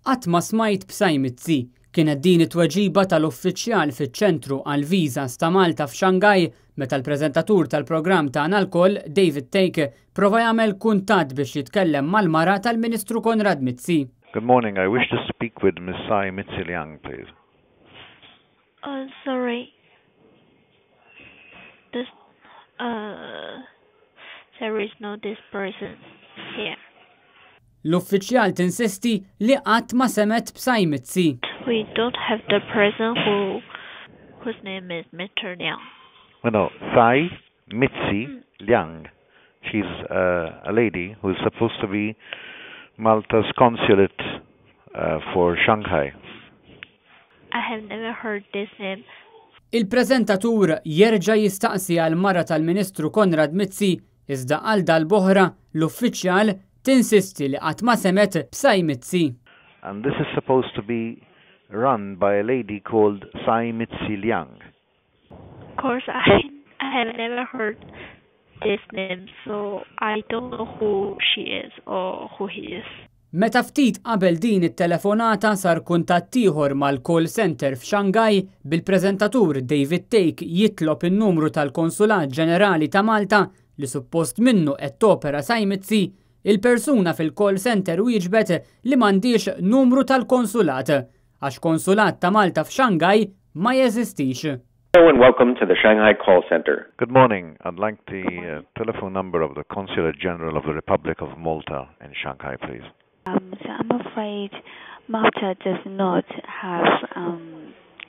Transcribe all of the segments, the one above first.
Qatt ma smajt b'sajmitzi kienet din it-tweġiba tal-uffiċjal fiċ-ċentru għall-Viżas ta' Malta f'Xangaj meta l-preżentatur tal-programm tagħna lkoll David Take prova jagħmel kuntatt biex jitkellem mal-mara tal-Ministru Konrad Mizzi. Good morning. I wish to speak with Ms. Tsai Mizzi-Liang, please. Sorry. There is no this person here. L-uffiċjal tinsisti li qatt ma semet b'Tsai Mizzi. We don't have the person whose name is Mr. Liang. No, Tsai Mizzi-Liang. She's a lady who is supposed to be Malta's consulate for Shanghai. I have never heard this name. Il-preżentatur jerġa' jistaqsi għall-mara tal-Ministru Konrad Mizzi iżda għal dal-boħra l-uffiċjal tinsisti li qatt ma semet b'Tsai Mizzi. And this is supposed to be run by a lady called Tsai Mizzi-Liang. Of course, I have never heard this name, so I don't know who she is or who he is. Meta ftit qabel din it-telefonata sar kuntatt ieħor mal-call center f'Xangaj bil-preżentatur David Take jitlob in-numru tal-Konsulat Ġenerali ta' Malta li suppost minnu qed topera Tsai Mizzi, il-persuna fil-call center wieġbet li m'għandix numru tal-konsulat għax konsulat ta' Malta f'Xangaj ma jeżistix. Hello and welcome to the Shanghai Call Center. Good morning. I'd like the telephone number of the Consulate General of the Republic of Malta in Shanghai, please. So I'm afraid Malta does not have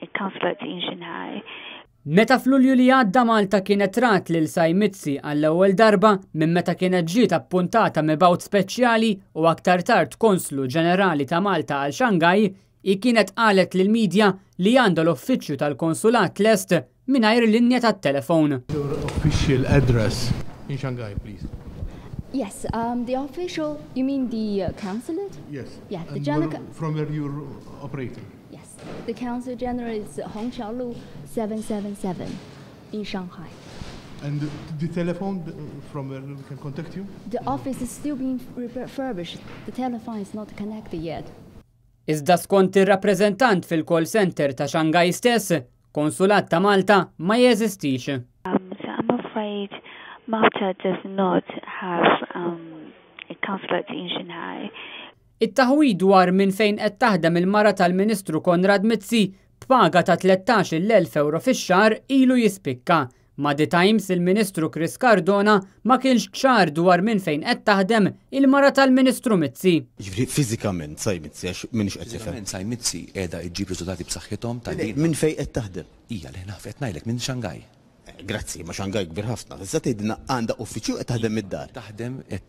a consulate in Shanghai. Meta f'Lulju li għadda Malta kienet rat lil Tsai Mizzi għall-ewwel darba minn meta kienet ġiet appuntata mibgħut speċjali u aktar tard Konslu Ġenerali ta' Malta għal Xangaj, kienet qalet lill-midja li għandu l-uffiċċju tal-konsulat lest mingħajr linja tat-telefon. Your official address in Shanghai, please. Yes, the official, you mean the consulate? Yes. Yeah, the And general. from where you're operating? Yes, the consul general is Hongqiaolu 777 in Shanghai. And the telephone from where we can contact you? The office is still being refurbished. The telephone is not connected yet. Iżda skont ir-rappreżentant fil-call center ta' Xangaj stess, konsulat ta' Malta ma jeżistix. So I'm afraid Malta does not have a consulate in Shanghai. It-taħwid dwar minn fejn qed taħdem il-mara tal-Ministru Konrad Mizzi b'paga ta' 13,000 euro fix-xahar ilu jispikka. Ma The Times il-Ministru Chris Cardona ma kienx ċar dwar minn fejn qed taħdem il-mara tal-Ministru Mizzi. Ġifri fiżikament Tsai Mizzi għax minix qed tifhem. Tsai Mizzi qiegħda ġġib riżultati b'saħħithom ta' din. Minn fejn qed taħdem? Hija li qed ngħidlek minn Xangaj. Grazzi, ma Xangaj kbir ħafna. Issa tgħidilna għandha uffiċċju qed taħdem mid-dar.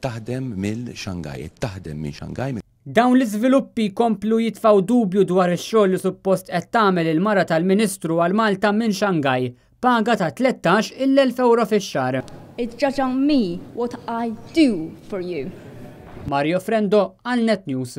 Taħdem mill-Xangaj, taħdem minn Xangaj. Dawn l-iżviluppi komplu jitfaw dubju dwar ix-xogħol li suppost qed tagħmel il-mara tal-Ministru għal Malta minn Xangaj, paga ta' 13,000 euro fix-xahar. It's just on me what I do for you. Mario Frendo għal Net News.